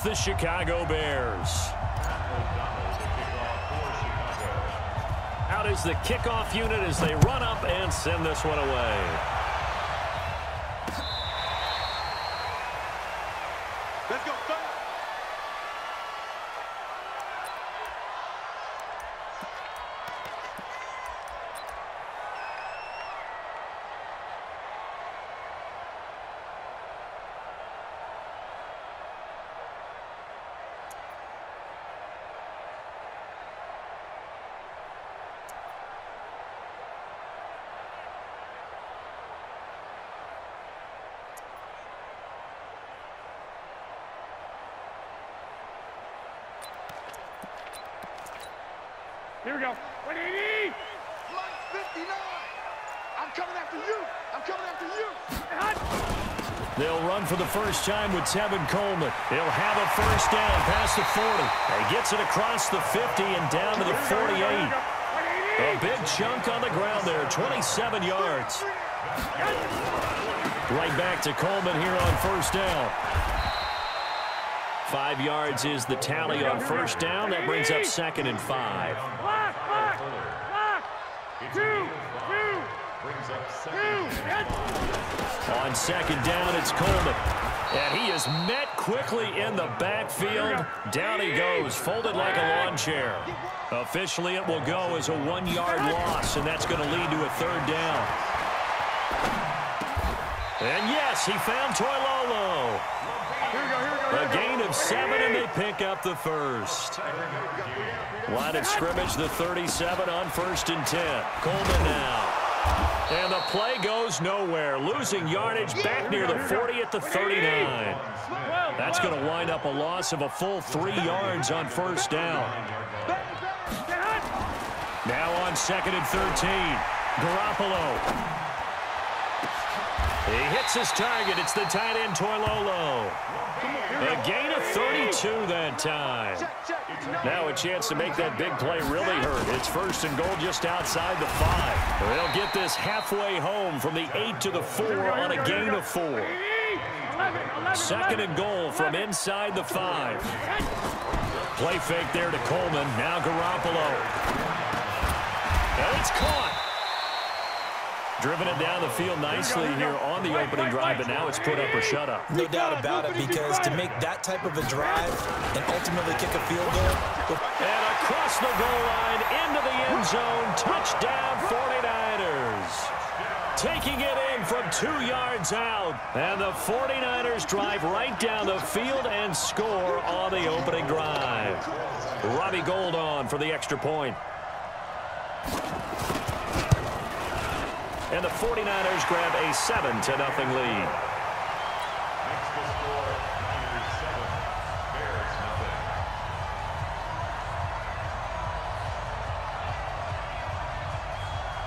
the Chicago Bears. Out is the kickoff unit as they run up and send this one away. Let's go, third. Here we go. 180. Line 59. I'm coming after you. I'm coming after you. They'll run for the first time with Tevin Coleman. He'll have a first down past the 40. He gets it across the 50 and down to the 48. A big chunk on the ground there, 27 yards. Right back to Coleman here on first down. 5 yards is the tally on first down. That brings up 2nd and 5. On 2nd down, it's Coleman. And he is met quickly in the backfield. Down he goes, folded like a lawn chair. Officially, it will go as a 1-yard loss, and that's going to lead to a 3rd down. And yes, he found Toilolo. A gain of 7, and they pick up the first. Line of scrimmage, the 37 on 1st and 10. Coleman now. And the play goes nowhere. Losing yardage back near the 40 at the 39. That's going to wind up a loss of a full 3 yards on first down. Now on 2nd and 13. Garoppolo. He hits his target. It's the tight end, Toilolo. A gain of 32 that time. Now a chance to make that big play really hurt. It's 1st and goal just outside the 5. They'll get this halfway home from the 8 to the 4 on a gain of 4. 2nd and goal from inside the 5. Play fake there to Coleman. Now Garoppolo. And it's caught. Driven it down the field nicely here on the opening drive, but now it's put up or shut up. No doubt about it, because to make that type of a drive and ultimately kick a field goal. And across the goal line, into the end zone, touchdown 49ers. Taking it in from 2 yards out. And the 49ers drive right down the field and score on the opening drive. Robbie Gould on for the extra point. And the 49ers grab a 7-0 lead.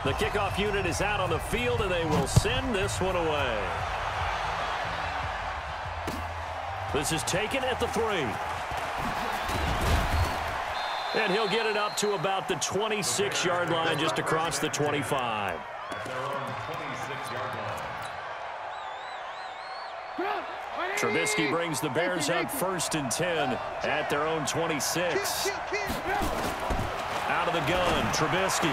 The kickoff unit is out on the field, and they will send this one away. This is taken at the 3. And he'll get it up to about the 26-yard line, just across the 25. Trubisky brings the Bears up 1st and 10 at their own 26. Out of the gun, Trubisky.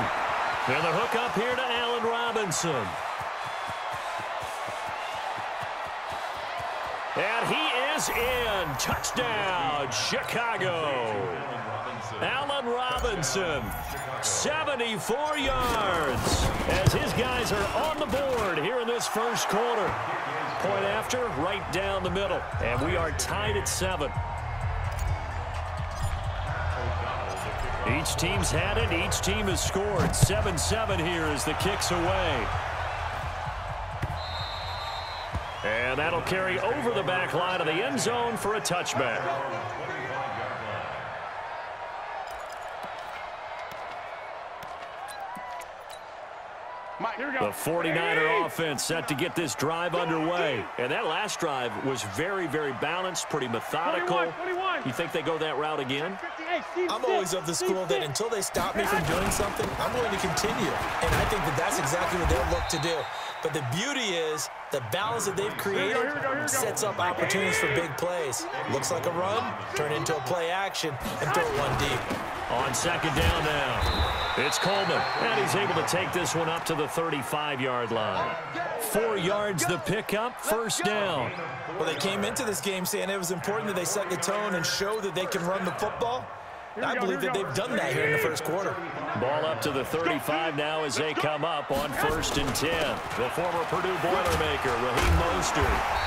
And the hook up here to Allen Robinson. And he is in. Touchdown, Chicago. Allen Robinson, 74 yards, as his guys are on the board here in this first quarter. Point after, right down the middle. And we are tied at 7. Each team's had it. Each team has scored. 7-7 here as the kick's away. And that'll carry over the back line of the end zone for a touchback. The 49er offense set to get this drive underway. And that last drive was very, very balanced, pretty methodical. You think they go that route again? I'm always of the school that until they stop me from doing something, I'm going to continue. And I think that that's exactly what they'll look to do. But the beauty is the balance that they've created sets up opportunities for big plays. Looks like a run, turn into a play action, and throw it one deep. On second down now, it's Coleman, and he's able to take this one up to the 35-yard line. 4 yards the pickup, first down. Well, they came into this game saying it was important that they set the tone and show that they can run the football. I believe that they've done that here in the first quarter. Ball up to the 35 now as they come up on 1st and 10. The former Purdue Boilermaker, Raheem Mostert.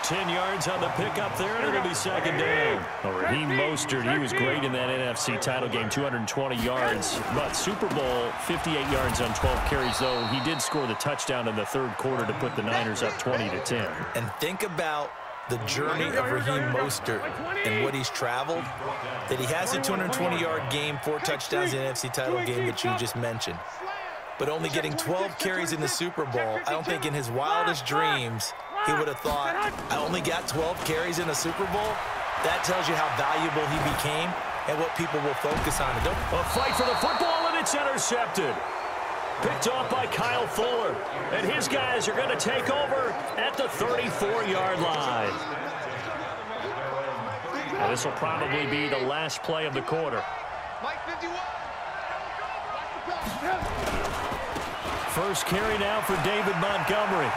10 yards on the pickup there, and it'll be second down. Well, Raheem Mostert, he was great in that NFC title game, 220 yards. But Super Bowl, 58 yards on 12 carries, though. He did score the touchdown in the third quarter to put the Niners up 20-10. And think about the journey of Raheem Mostert and what he's traveled, that he has a 220-yard game, 4 touchdowns in the NFC title game that you just mentioned. But only getting 12 carries in the Super Bowl, I don't think in his wildest dreams he would have thought, I only got 12 carries in a Super Bowl. That tells you how valuable he became and what people will focus on. A fight for the football, and it's intercepted. Picked off by Kyle Fuller. And his guys are going to take over at the 34-yard line. Now, this will probably be the last play of the quarter. First carry now for David Montgomery.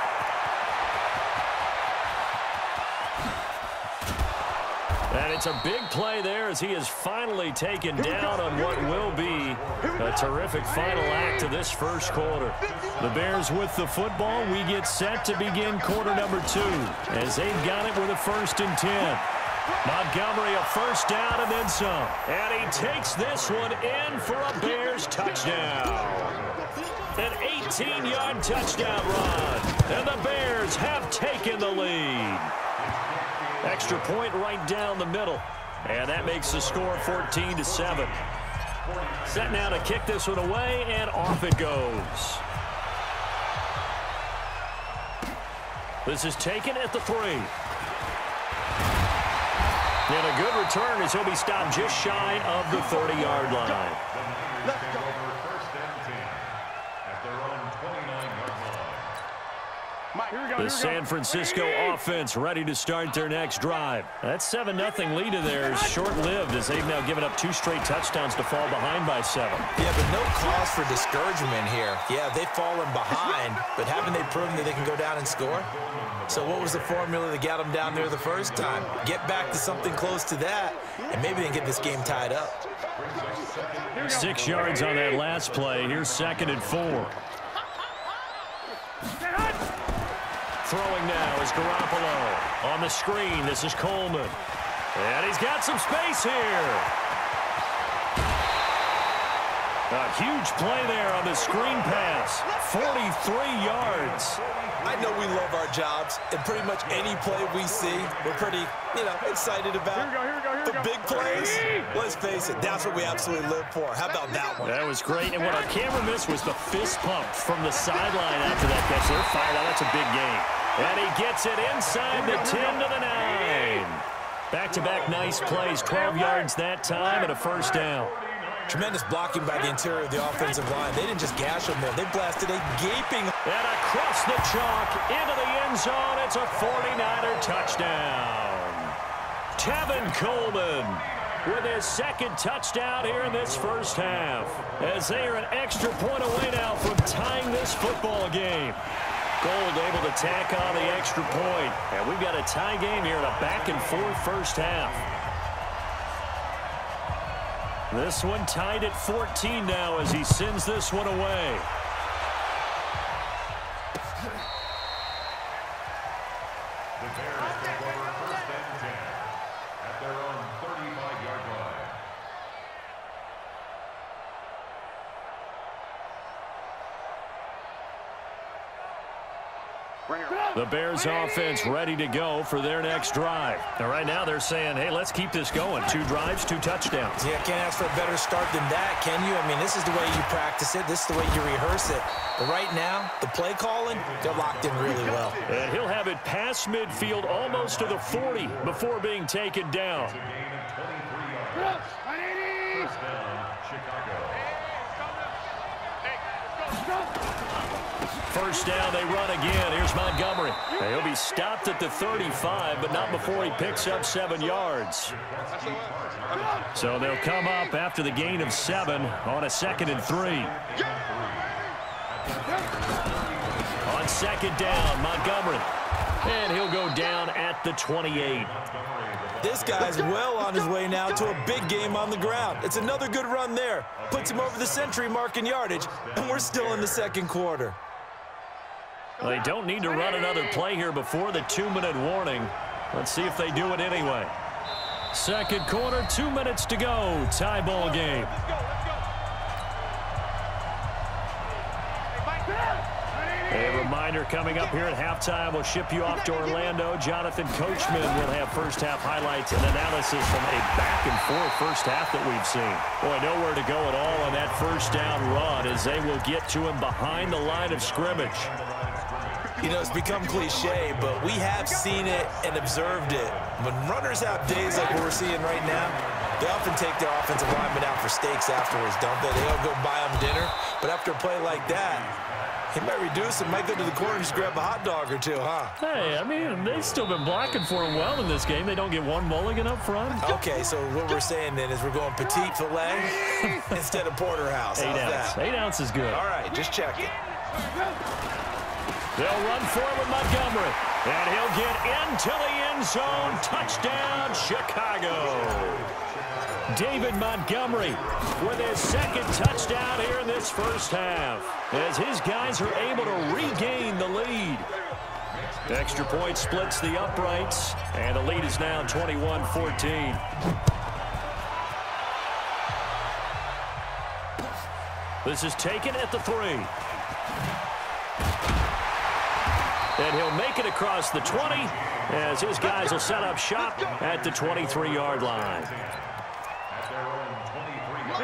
And it's a big play there as he is finally taken down on what will be a terrific final act of this first quarter. The Bears with the football. We get set to begin quarter number 2 as they've got it with a 1st and 10. Montgomery a first down and then some. And he takes this one in for a Bears touchdown. An 18-yard touchdown run. And the Bears have taken the lead. Extra point right down the middle. And that makes the score 14-7. Set now to kick this one away, and off it goes. This is taken at the 3. And a good return as he'll be stopped just shy of the 30-yard line. The San Francisco offense ready to start their next drive. That 7-0 lead of theirs short-lived as they've now given up 2 straight touchdowns to fall behind by 7. Yeah, but no cause for discouragement here. Yeah, they've fallen behind, but haven't they proven that they can go down and score? So what was the formula that got them down there the first time? Get back to something close to that, and maybe they can get this game tied up. 6 yards on that last play. Here's 2nd and 4. Throwing now is Garoppolo. On the screen, this is Coleman. And he's got some space here. A huge play there on the screen pass. 43 yards. I know we love our jobs, and pretty much any play we see, we're pretty, excited about. The big plays, let's face it, that's what we absolutely live for. How about that one? That was great, and what our camera missed was the fist pump from the sideline after that catch. They're fired out. That's a big game. And he gets it inside the 10 to the 9. Back-to-back nice plays, 12 yards that time and a first down. Tremendous blocking by the interior of the offensive line. They didn't just gash them there. They blasted a gaping. And across the chalk into the end zone. It's a 49er touchdown. Tevin Coleman with his 2nd touchdown here in this first half. As they are an extra point away now from tying this football game. Gold able to tack on the extra point. And we've got a tie game here in a back-and-forth first half. This one tied at 14 now as he sends this one away. The Bears take over 1st and 10 at their own 35-yard line. The Bears offense ready to go for their next drive. And right now they're saying, hey, let's keep this going. 2 drives, 2 touchdowns. Yeah, can't ask for a better start than that, can you? I mean, this is the way you practice it. This is the way you rehearse it. But right now, the play calling, they're locked in really well. And he'll have it past midfield almost to the 40 before being taken down. First down, Chicago. First down, they run again. Here's Montgomery. He'll be stopped at the 35, but not before he picks up 7 yards. So they'll come up after the gain of 7 on a 2nd and 3. On 2nd down, Montgomery. And he'll go down at the 28. This guy's well on his way now to a big game on the ground. It's another good run there. Puts him over the century mark in yardage, and we're still in the 2nd quarter. Well, they don't need to run another play here before the 2-minute warning. Let's see if they do it anyway. 2nd quarter, 2 minutes to go. Tie ball game. A reminder coming up here at halftime. We'll ship you off to Orlando. Jonathan Coachman will have first-half highlights and analysis from a back-and-forth first half that we've seen. Boy, nowhere to go at all on that first down run as they will get to him behind the line of scrimmage. You know, it's become cliche, but we have seen it and observed it. When runners have days like what we're seeing right now, they often take their offensive linemen out for steaks afterwards, don't they? They all go buy them dinner. But after a play like that, he might reduce it, might go to the corner and just grab a hot dog or two, huh? Hey, I mean, they've still been blocking for him well in this game. They don't get one mulligan up front. Okay, so what we're saying then is we're going petite filet instead of porterhouse. 8 ounce. That? 8 ounce is good. All right, just checking. They'll run forward Montgomery, and he'll get into the end zone. Touchdown, Chicago. David Montgomery with his 2nd touchdown here in this first half as his guys are able to regain the lead. Extra point splits the uprights, and the lead is now 21-14. This is taken at the 3. And he'll make it across the 20 as his guys will set up shop at the 23-yard line.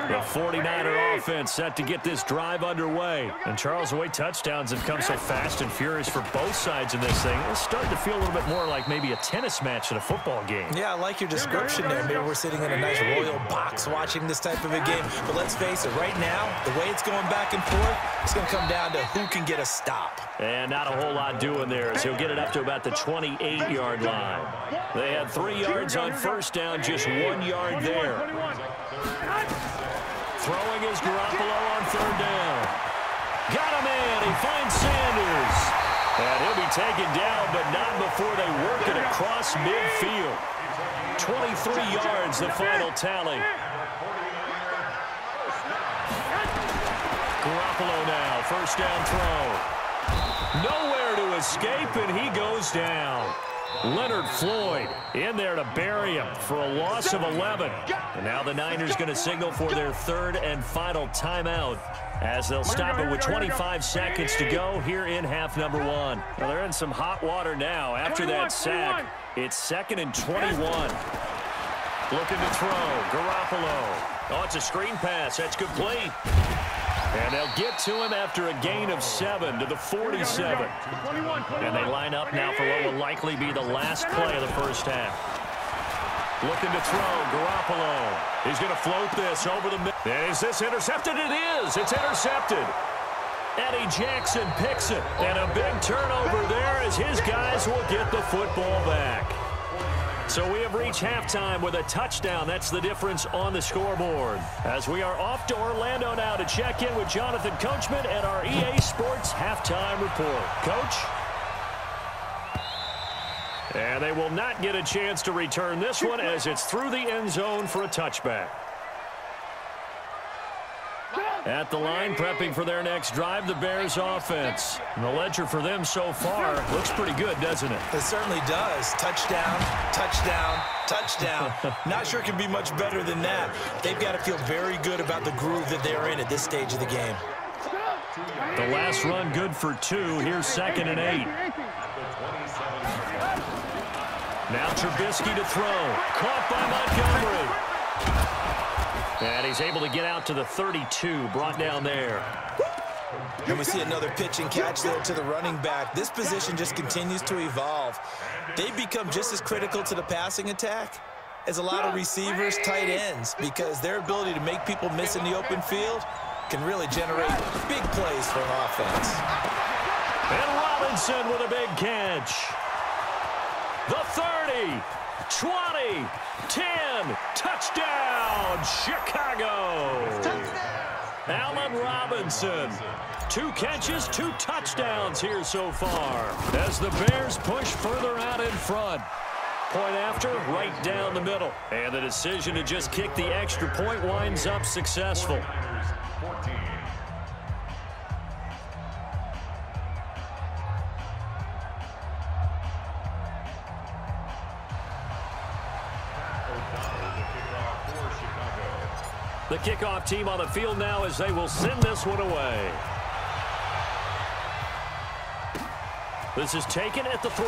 The 49er offense set to get this drive underway. And Charles, the way touchdowns have come so fast and furious for both sides in this thing, it's starting to feel a little bit more like maybe a tennis match than a football game. Yeah, I like your description there. Maybe we're sitting in a nice royal box watching this type of a game. But let's face it, right now, the way it's going back and forth, it's going to come down to who can get a stop. And not a whole lot doing there as he'll get it up to about the 28-yard line. They had 3 yards on first down, just 1 yard there. Throwing is Garoppolo on 3rd down. Got him in. He finds Sanders. And he'll be taken down, but not before they work it across midfield. 23 yards, the final tally. Garoppolo now, first down throw. Nowhere to escape, and he goes down. Leonard Floyd in there to bury him for a loss of 11. And now the Niners going to signal for their 3rd and final timeout as they'll stop it with 25 seconds to go here in half number 1. Well, they're in some hot water now after that sack. It's 2nd and 21. Looking to throw. Garoppolo. Oh, it's a screen pass. That's complete. And they'll get to him after a gain of 7 to the 47. And they line up now for what will likely be the last play of the first half. Looking to throw. Garoppolo. He's going to float this over the middle. Is this intercepted? It is. It's intercepted. Eddie Jackson picks it. And a big turnover there as his guys will get the football back. So we have reached halftime with a touchdown. That's the difference on the scoreboard. As we are off to Orlando now to check in with Jonathan Coachman and our EA Sports halftime report. Coach? And they will not get a chance to return this one as it's through the end zone for a touchback. At the line, prepping for their next drive, the Bears offense. And the ledger for them so far looks pretty good, doesn't it? It certainly does. Touchdown, touchdown, touchdown. Not sure it can be much better than that. They've got to feel very good about the groove that they're in at this stage of the game. The last run good for 2. Here's 2nd and 8. Now Trubisky to throw. Caught by Montgomery. And he's able to get out to the 32, brought down there. And we see another pitch and catch there to the running back. This position just continues to evolve. They've become just as critical to the passing attack as a lot of receivers, tight ends, because their ability to make people miss in the open field can really generate big plays for an offense. And Robinson with a big catch. The 30, 20, 10, touchdown, Chicago. Allen Robinson, 2 catches, 2 touchdowns here so far as the Bears push further out in front. Point after, right down the middle. And the decision to just kick the extra point winds up successful. The kickoff team on the field now as they will send this one away. This is taken at the 3.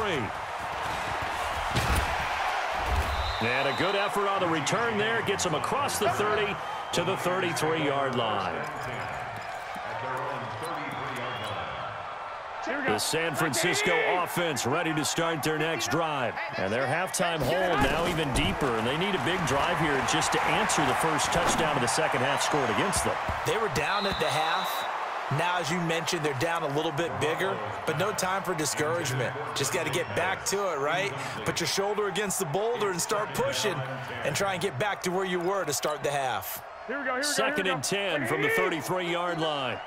And a good effort on the return there. Gets him across the 30 to the 33-yard line. The San Francisco offense ready to start their next drive. And their halftime hole now even deeper. And they need a big drive here just to answer the first touchdown of the second half scored against them. They were down at the half. Now, as you mentioned, they're down a little bit bigger, but no time for discouragement. Just got to get back to it, right? Put your shoulder against the boulder and start pushing and try and get back to where you were to start the half. Here we go, Second and 10 from the 33-yard line.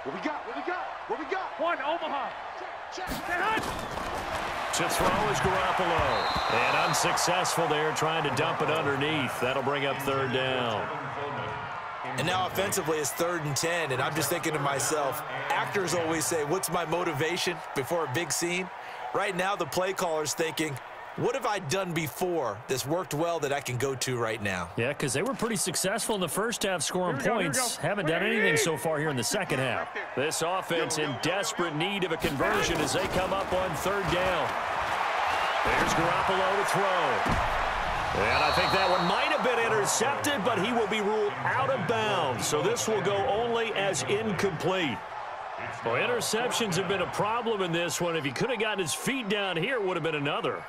What we got? What we got? What we got? One, Omaha. Check. To throw is Garoppolo. And unsuccessful there, trying to dump it underneath. That'll bring up 3rd down. And now offensively it's 3rd and 10, and I'm just thinking to myself, actors always say, what's my motivation before a big scene? Right now the play caller's thinking, what have I done before that's worked well that I can go to right now? Yeah, because they were pretty successful in the first half scoring points. Haven't done anything so far here in the second half. This offense in desperate need of a conversion as they come up on 3rd down. There's Garoppolo to throw. And I think that one might have been intercepted, but he will be ruled out of bounds. So this will go only as incomplete. Well, interceptions have been a problem in this one. If he could have gotten his feet down here, it would have been another.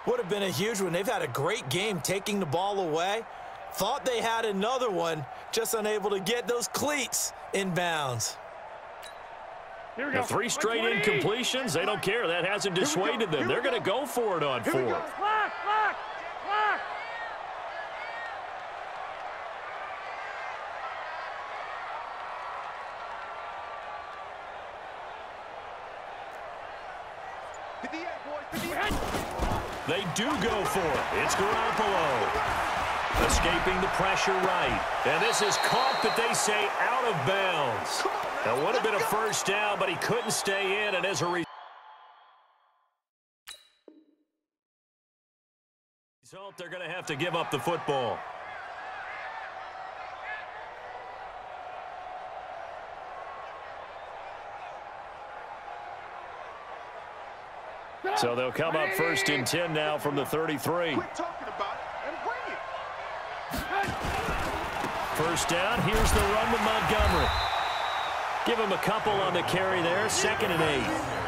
Would have been a huge one. They've had a great game taking the ball away. Thought they had another one, just unable to get those cleats in bounds. Here we go. The 3 straight incompletions, they don't care. That hasn't dissuaded them. They're going to go for it on 4th. Lock. They do go for it. It's Garoppolo. Escaping the pressure right. And this is caught, but they say out of bounds. That would have been a 1st down, but he couldn't stay in, and as a result, they're going to have to give up the football. So they'll come up 1st and 10 now from the 33. Quit talking about it and bring it. 1st down. Here's the run to Montgomery. Give him a couple on the carry there. 2nd and 8.